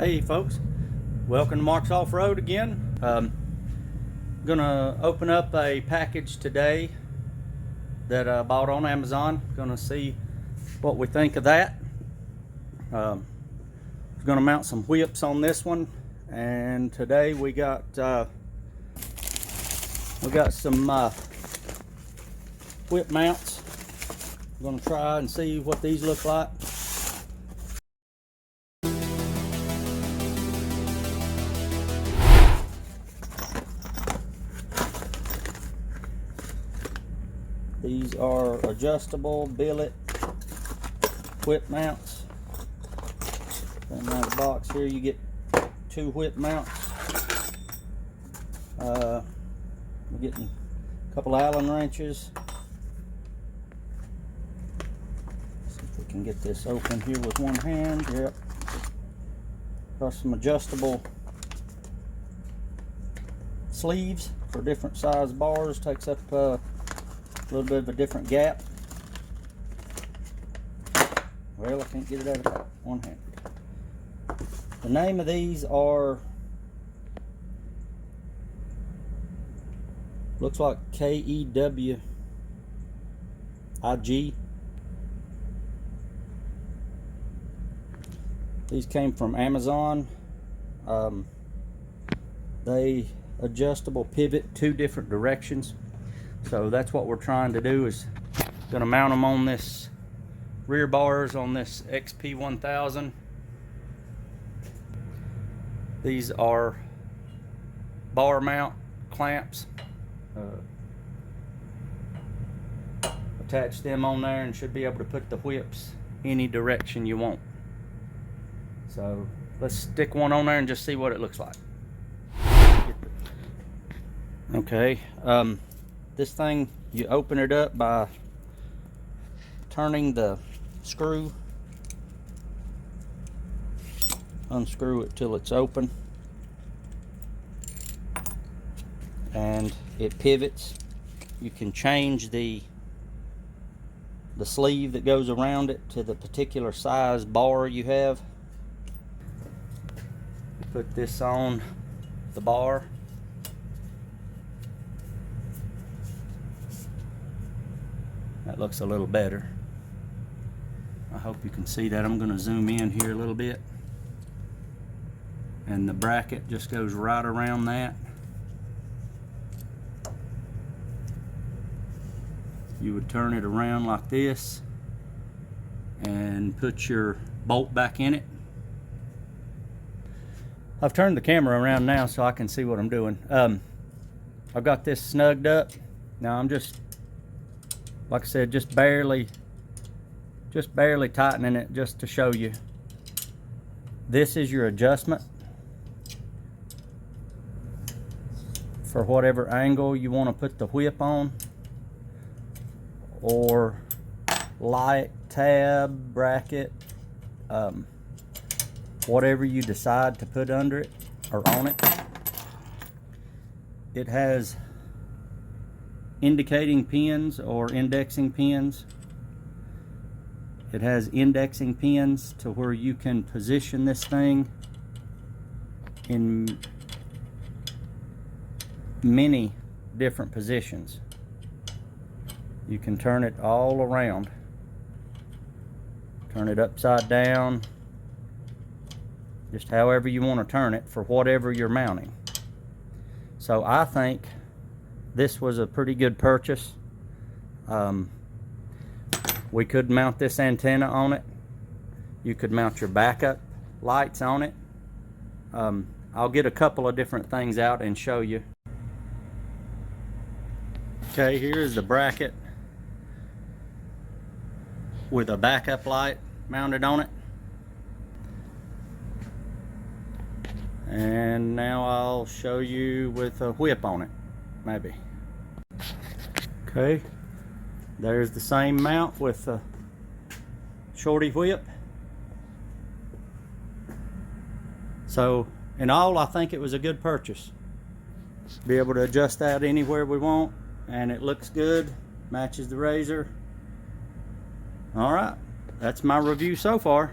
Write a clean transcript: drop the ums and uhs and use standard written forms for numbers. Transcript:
Hey folks, welcome to Mark's Off-Road again. Gonna open up a package today that I bought on Amazon. Gonna see what we think of that. Gonna mount some whips on this one, and today we got some whip mounts. I'm gonna try and see what these look like. These are adjustable billet whip mounts. And out of the box here you get 2 whip mounts. We're getting a couple Allen wrenches. See if we can get this open here with one hand. Yep. Got some adjustable sleeves for different size bars. Takes up a little bit of a different gap. Well, I can't get it out of one hand. The name of these are, looks like KEWIG. These came from Amazon. They adjustable pivot 2 different directions. So that's what we're trying to do, is going to mount them on this rear bars on this XP1000. These are bar mount clamps. Attach them on there and should be able to put the whips any direction you want. So let's stick one on there and just see what it looks like. Okay. This thing, you open it up by turning the screw. Unscrew it till it's open, and it pivots. You can change the sleeve that goes around it to the particular size bar you have. You put this on the bar. That looks a little better. I hope you can see that. I'm going to zoom in here a little bit. And the bracket just goes right around that. You would turn it around like this and put your bolt back in it. I've turned the camera around now so I can see what I'm doing. I've got this snugged up. Now I'm just, like I said, just barely tightening it just to show you. This is your adjustment for whatever angle you want to put the whip on, or light, tab, bracket, whatever you decide to put under it or on it. It has indicating pins or indexing pins. It has indexing pins to where you can position this thing in many different positions. You can turn it all around. Turn it upside down. Just however you want to turn it for whatever you're mounting. So I think this was a pretty good purchase. We could mount this antenna on it. You could mount your backup lights on it. I'll get a couple of different things out and show you. Okay, here's the bracket with a backup light mounted on it. And now I'll show you with a whip on it, maybe. Okay, there's the same mount with a shorty whip. So in all, I think it was a good purchase. Be able to adjust that anywhere we want, and it looks good, matches the razor. All right, that's my review so far.